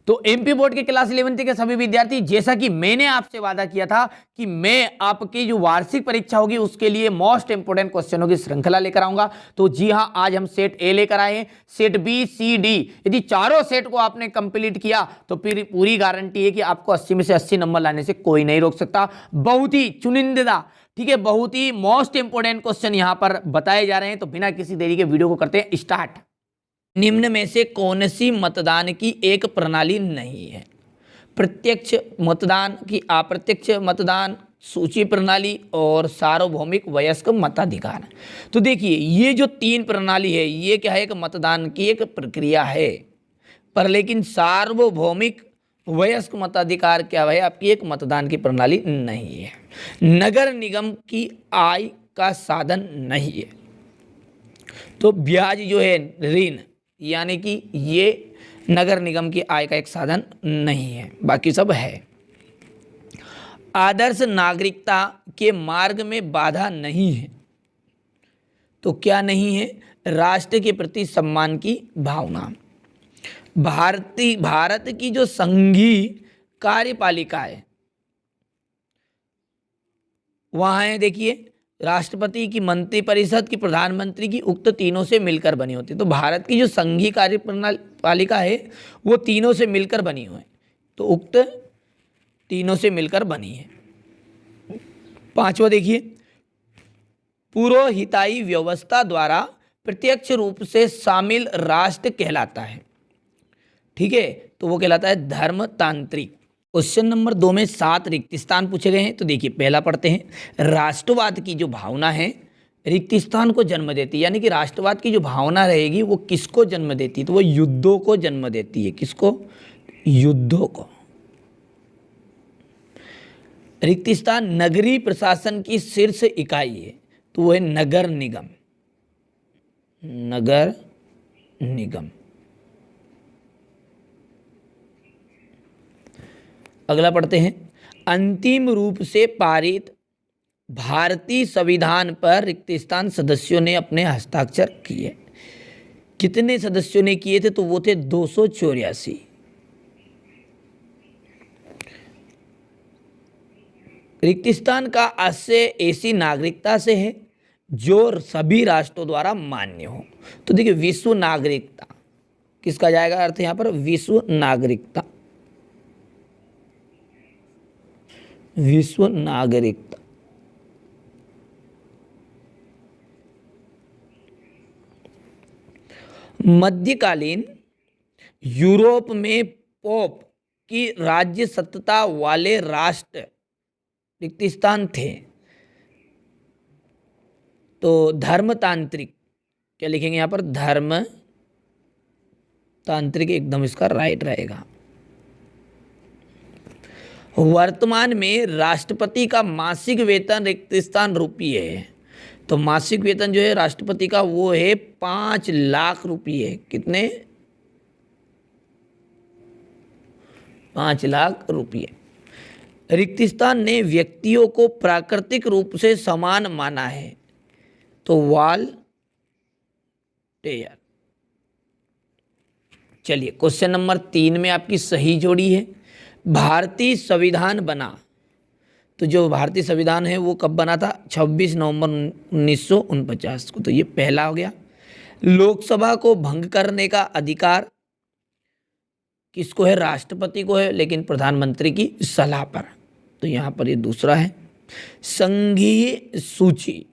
तो MP board के class 11th के सभी विद्यार्थी, जैसा कि मैंने आपसे वादा किया था कि मैं आपकी जो वार्षिक परीक्षा होगी उसके लिए मोस्ट इंपोर्टेंट क्वेश्चनों की श्रृंखला लेकर आऊंगा। तो जी हां, आज हम सेट ए लेकर आए हैं, सेट बी, सी, डी। यदि चारों सेट को आपने कंप्लीट किया तो फिर पूरी गारंटी है कि आपको 80 में से 80 नंबर लाने से कोई नहीं रोक सकता। बहुत ही चुनिंदा, ठीक है, बहुत ही मोस्ट इंपोर्टेंट क्वेश्चन यहां पर बताए जा रहे हैं। तो बिना किसी देरी के वीडियो को करते हैं स्टार्ट। निम्न में से कौन सी मतदान की एक प्रणाली नहीं है? प्रत्यक्ष मतदान की अप्रत्यक्ष मतदान, सूची प्रणाली और सार्वभौमिक वयस्क मताधिकार। तो देखिए, ये जो तीन प्रणाली है ये क्या है? एक मतदान की एक प्रक्रिया है, पर लेकिन सार्वभौमिक वयस्क मताधिकार क्या है? आपकी एक मतदान की प्रणाली नहीं है। नगर निगम की आय का साधन नहीं है। तो ब्याज जो है, ऋण, यानी कि ये नगर निगम की आय का एक साधन नहीं है, बाकी सब है। आदर्श नागरिकता के मार्ग में बाधा नहीं है। तो क्या नहीं है? राष्ट्र के प्रति सम्मान की भावना। भारत की जो संघीय कार्यपालिका है वहाँ है, देखिए, राष्ट्रपति की, मंत्रिपरिषद की, प्रधानमंत्री की, उक्त तीनों से मिलकर बनी होती है। तो भारत की जो संघीय कार्यपालिका है वो तीनों से मिलकर बनी हुई है, तो उक्त तीनों से मिलकर बनी है। पांचवा देखिए, पुरोहिताई व्यवस्था द्वारा प्रत्यक्ष रूप से शामिल राष्ट्र कहलाता है, ठीक है, तो वो कहलाता है धर्मतांत्रिक। क्वेश्चन नंबर 2 में 7 रिक्त स्थान पूछे गए हैं। तो देखिए, पहला पढ़ते हैं। राष्ट्रवाद की जो भावना है रिक्त स्थान को जन्म देती है, यानी कि राष्ट्रवाद की जो भावना रहेगी वो किसको जन्म देती है? तो वो युद्धों को जन्म देती है। किसको? युद्धों को। रिक्त स्थान नगरीय प्रशासन की शीर्ष इकाई है, तो वो है नगर निगम। नगर निगम। अगला पढ़ते हैं। अंतिम रूप से पारित भारतीय संविधान पर रिक्त स्थान सदस्यों ने अपने हस्ताक्षर किए। कितने सदस्यों ने किए थे? तो वो थे 284। रिक्त स्थान का आशय ऐसी नागरिकता से है जो सभी राष्ट्रों द्वारा मान्य हो। तो देखिए, विश्व नागरिकता किसका जाएगा अर्थ यहां पर? विश्व नागरिकता। विश्व नागरिकता। मध्यकालीन यूरोप में पोप की राज्य सत्ता वाले राष्ट्र रिक्त स्थान थे। तो धर्मतांत्रिक, क्या लिखेंगे यहां पर? धर्मतांत्रिक, एकदम इसका राइट रहेगा। वर्तमान में राष्ट्रपति का मासिक वेतन रिक्त स्थान रुपये है। तो मासिक वेतन जो है राष्ट्रपति का वो है 5 लाख रुपये। कितने? 5 लाख रुपये। रिक्त स्थान ने व्यक्तियों को प्राकृतिक रूप से समान माना है। तो वॉलटेयर। चलिए, क्वेश्चन नंबर 3 में आपकी सही जोड़ी है। भारतीय संविधान बना, तो जो भारतीय संविधान है वो कब बना था? 26 नवंबर 1949 को। तो ये पहला हो गया। लोकसभा को भंग करने का अधिकार किसको है? राष्ट्रपति को है, लेकिन प्रधानमंत्री की सलाह पर। तो यहाँ पर ये दूसरा है। संघीय सूची,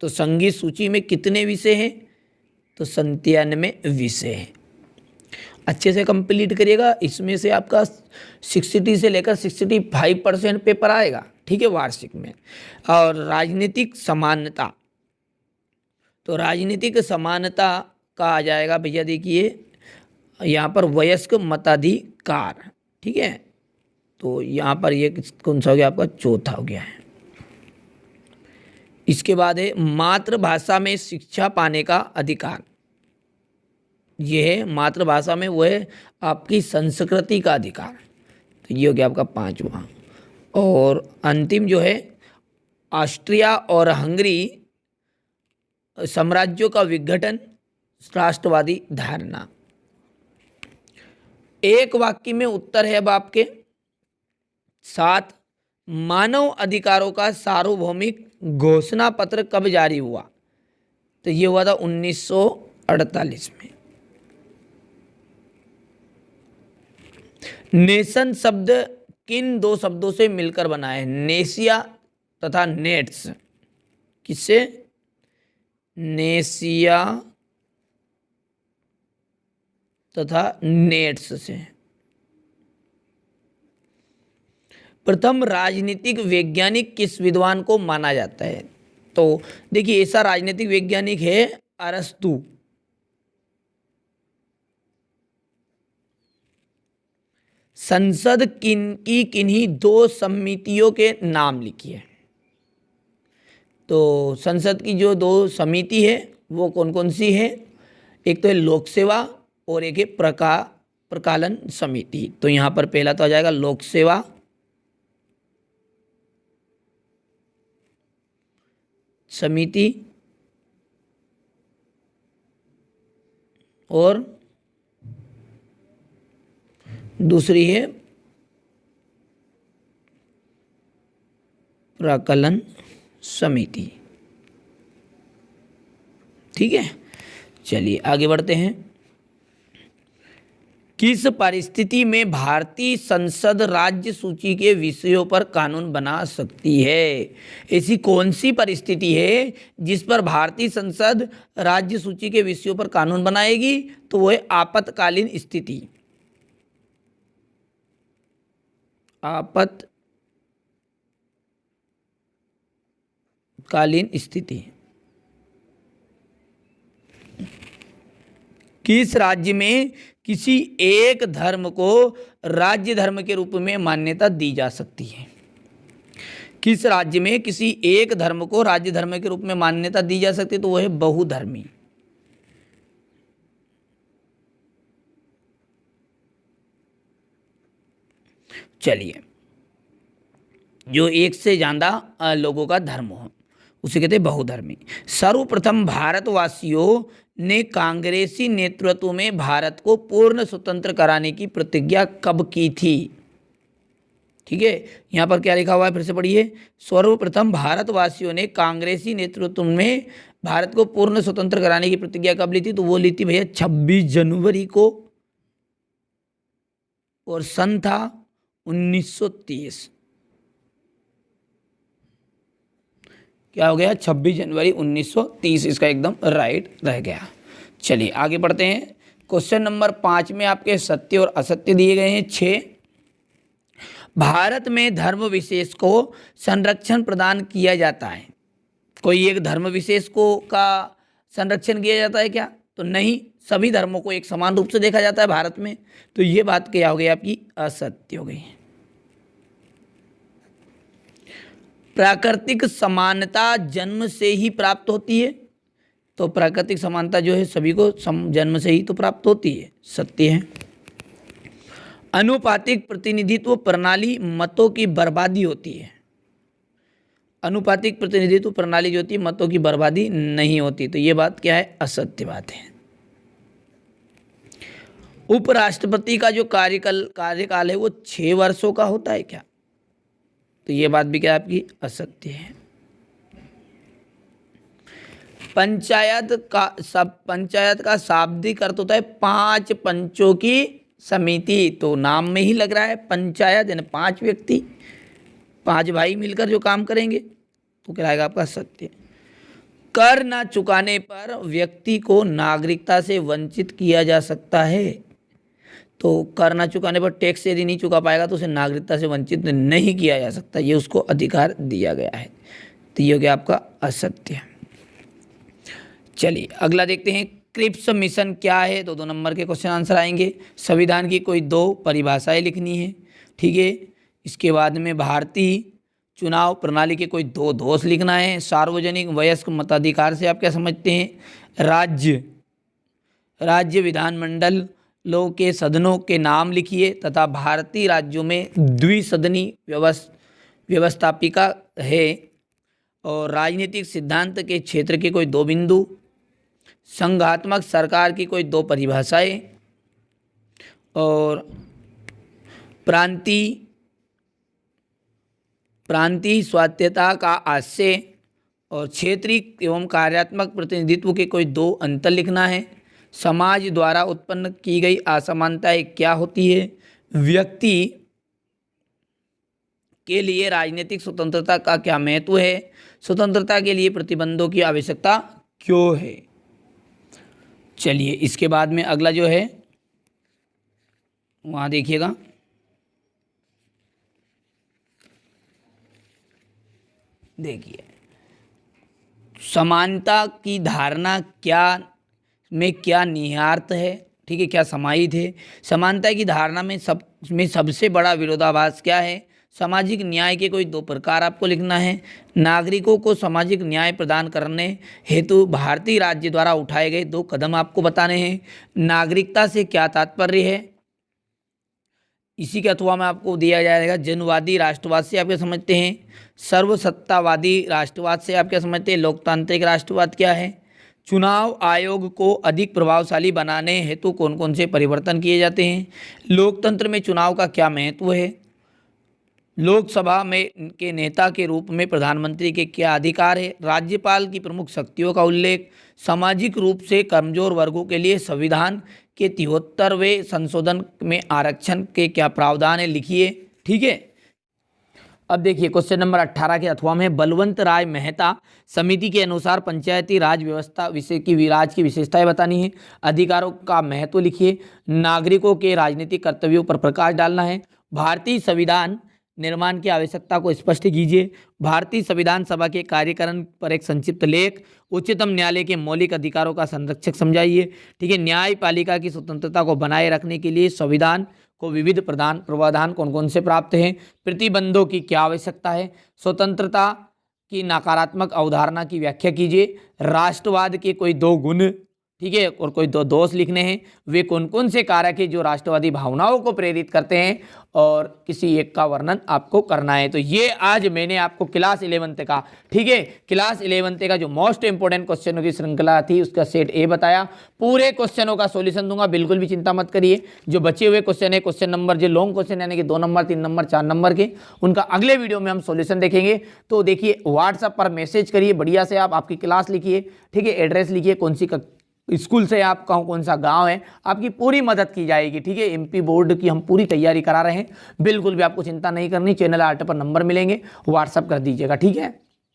तो संघीय सूची में कितने विषय हैं? तो 97 विषय हैं। अच्छे से कंप्लीट करिएगा, इसमें से आपका 60 से लेकर 65% पेपर आएगा, ठीक है, वार्षिक में। और राजनीतिक समानता, तो राजनीतिक समानता का आ जाएगा भैया, देखिए यहाँ पर वयस्क मताधिकार, ठीक है। तो यहाँ पर ये कौन सा हो गया आपका? चौथा हो गया है। इसके बाद है मातृभाषा में शिक्षा पाने का अधिकार। ये है मातृभाषा में, वो है आपकी संस्कृति का अधिकार। तो ये हो गया आपका 5वां। और अंतिम जो है ऑस्ट्रिया और हंगरी साम्राज्यों का विघटन, राष्ट्रवादी धारणा। एक वाक्य में उत्तर है अब आपके। 7, मानव अधिकारों का सार्वभौमिक घोषणा पत्र कब जारी हुआ? तो ये हुआ था 1948 में। नेशन शब्द किन दो शब्दों से मिलकर बना है? नेशिया तथा नेट्स। किससे? नेशिया तथा नेट्स से। प्रथम राजनीतिक वैज्ञानिक किस विद्वान को माना जाता है? तो देखिए, ऐसा राजनीतिक वैज्ञानिक है अरस्तु। संसद किन्हीं दो समितियों के नाम लिखिए। तो संसद की जो दो समिति है वो कौन कौन सी है? एक तो है लोक सेवा और एक है प्रकालन समिति। तो यहाँ पर पहला तो आ जाएगा लोक सेवा समिति और दूसरी है प्रकलन समिति। ठीक है, चलिए आगे बढ़ते हैं। किस परिस्थिति में भारतीय संसद राज्य सूची के विषयों पर कानून बना सकती है? ऐसी कौन सी परिस्थिति है जिस पर भारतीय संसद राज्य सूची के विषयों पर कानून बनाएगी? तो वो है आपातकालीन स्थिति। आपातकालीन स्थिति। किस राज्य में किसी एक धर्म को राज्य धर्म के रूप में मान्यता दी जा सकती है? किस राज्य में किसी एक धर्म को राज्य धर्म के रूप में मान्यता दी जा सकती है? तो वह है बहुधर्मी। चलिए, जो एक से ज्यादा लोगों का धर्म हो उसे कहते हैं बहुधर्मी। सर्वप्रथम भारतवासियों ने कांग्रेसी नेतृत्व में भारत को पूर्ण स्वतंत्र कराने की प्रतिज्ञा कब की थी? ठीक है, यहाँ पर क्या लिखा हुआ है, फिर से पढ़िए। सर्वप्रथम भारतवासियों ने कांग्रेसी नेतृत्व में भारत को पूर्ण स्वतंत्र कराने की प्रतिज्ञा कब ली थी? तो वो ली थी भैया 26 जनवरी को, और सन था 1930। क्या हो गया? 26 जनवरी 1930 इसका एकदम राइट रह गया। चलिए आगे बढ़ते हैं। क्वेश्चन नंबर 5 में आपके सत्य और असत्य दिए गए हैं 6। भारत में धर्म विशेष को संरक्षण प्रदान किया जाता है। कोई एक धर्म विशेष को का संरक्षण किया जाता है क्या? तो नहीं, सभी धर्मों को एक समान रूप से देखा जाता है भारत में। तो ये बात क्या हो गई आपकी? असत्य हो गई। प्राकृतिक समानता जन्म से ही प्राप्त होती है। तो प्राकृतिक समानता जो है सभी को जन्म से ही तो प्राप्त होती है, सत्य है। अनुपातिक प्रतिनिधित्व प्रणाली मतों की बर्बादी होती है। अनुपातिक प्रतिनिधित्व प्रणाली जो होती है मतों की बर्बादी नहीं होती। तो ये बात क्या है? असत्य बात है। उपराष्ट्रपति का जो कार्यकाल है वो 6 वर्षों का होता है क्या? तो ये बात भी क्या आपकी? असत्य है। पंचायत का शाब्दिक अर्थ होता है 5 पंचों की समिति। तो नाम में ही लग रहा है पंचायत, यानी 5 व्यक्ति, 5 भाई मिलकर जो काम करेंगे, तो कहलाएगा आपका सत्य। कर न चुकाने पर व्यक्ति को नागरिकता से वंचित किया जा सकता है। तो कर न चुकाने पर, टैक्स यदि नहीं चुका पाएगा तो उसे नागरिकता से वंचित नहीं किया जा सकता, ये उसको अधिकार दिया गया है। तो ये हो गया आपका असत्य। चलिए अगला देखते हैं। क्रिप्स मिशन क्या है? तो 2 नंबर के क्वेश्चन आंसर आएंगे। संविधान की कोई 2 परिभाषाएं लिखनी है। ठीक है, इसके बाद में भारतीय चुनाव प्रणाली के कोई 2 दोष लिखना है। सार्वजनिक वयस्क मताधिकार से आप क्या समझते हैं? राज्य विधानमंडल लों के सदनों के नाम लिखिए तथा भारतीय राज्यों में द्विसदनी व्यवस्थापिका है। और राजनीतिक सिद्धांत के क्षेत्र के कोई 2 बिंदु, संघात्मक सरकार की कोई 2 परिभाषाएं, और प्रांतीय स्वायत्तता का आशय और क्षेत्रीय एवं कार्यात्मक प्रतिनिधित्व के कोई दो अंतर लिखना है। समाज द्वारा उत्पन्न की गई असमानताएं क्या होती है। व्यक्ति के लिए राजनीतिक स्वतंत्रता का क्या महत्व है। स्वतंत्रता के लिए प्रतिबंधों की आवश्यकता क्यों है। चलिए इसके बाद में अगला जो है वहाँ देखिएगा, देखिए समानता की धारणा क्या निहितार्थ है, ठीक है, क्या समाहित है। समानता की धारणा में सबसे बड़ा विरोधाभास क्या है। सामाजिक न्याय के कोई दो प्रकार आपको लिखना है। नागरिकों को सामाजिक न्याय प्रदान करने हेतु भारतीय राज्य द्वारा उठाए गए दो कदम आपको बताने हैं। नागरिकता से क्या तात्पर्य है, इसी के अथवा में आपको दिया जाएगा। जनवादी राष्ट्रवाद से आप क्या समझते हैं। सर्वसत्तावादी राष्ट्रवाद से आप क्या समझते हैं। लोकतांत्रिक राष्ट्रवाद क्या है। चुनाव आयोग को अधिक प्रभावशाली बनाने हेतु कौन कौन से परिवर्तन किए जाते हैं। लोकतंत्र में चुनाव का क्या महत्व है। लोकसभा में के नेता के रूप में प्रधानमंत्री के क्या अधिकार है। राज्यपाल की प्रमुख शक्तियों का उल्लेख। सामाजिक रूप से कमजोर वर्गों के लिए संविधान के 73वें संशोधन में आरक्षण के क्या प्रावधान है, लिखिए। ठीक है, अब देखिए क्वेश्चन नंबर 18 के अथवा में बलवंत राय मेहता समिति के अनुसार पंचायती राज व्यवस्था विषय की राज की विशेषताएं बतानी है। अधिकारों का महत्व लिखिए। नागरिकों के राजनीतिक कर्तव्यों पर प्रकाश डालना है। भारतीय संविधान निर्माण की आवश्यकता को स्पष्ट कीजिए। भारतीय संविधान सभा के कार्यकरण पर एक संक्षिप्त लेख। उच्चतम न्यायालय के मौलिक अधिकारों का संरक्षक समझाइए। ठीक है, न्यायपालिका की स्वतंत्रता को बनाए रखने के लिए संविधान को विविध प्रावधान कौन कौन से प्राप्त हैं। प्रतिबंधों की क्या आवश्यकता है। स्वतंत्रता की नकारात्मक अवधारणा की व्याख्या कीजिए। राष्ट्रवाद के कोई दो गुण, ठीक है, और कोई दो दोष लिखने हैं। वे कौन कौन से कारक हैं जो राष्ट्रवादी भावनाओं को प्रेरित करते हैं, और किसी एक का वर्णन आपको करना है। तो ये आज मैंने आपको क्लास 11th का, ठीक है, क्लास 11th का जो मोस्ट इंपोर्टेंट क्वेश्चनों की श्रृंखला थी उसका सेट ए बताया। पूरे क्वेश्चनों का सॉल्यूशन दूंगा, बिल्कुल भी चिंता मत करिए। जो बचे हुए क्वेश्चन है, क्वेश्चन नंबर जो लॉन्ग क्वेश्चन यानी कि 2 नंबर 3 नंबर 4 नंबर के, उनका अगले वीडियो में हम सॉल्यूशन देखेंगे। तो देखिए व्हाट्सएप पर मैसेज करिए, बढ़िया से आप आपकी क्लास लिखिए, ठीक है, एड्रेस लिखिए, कौन सी स्कूल से आप कौन सा गांव है, आपकी पूरी मदद की जाएगी। ठीक है, एमपी बोर्ड की हम पूरी तैयारी करा रहे हैं, बिल्कुल भी आपको चिंता नहीं करनी। चैनल आर्ट पर नंबर मिलेंगे, व्हाट्सएप कर दीजिएगा। ठीक है।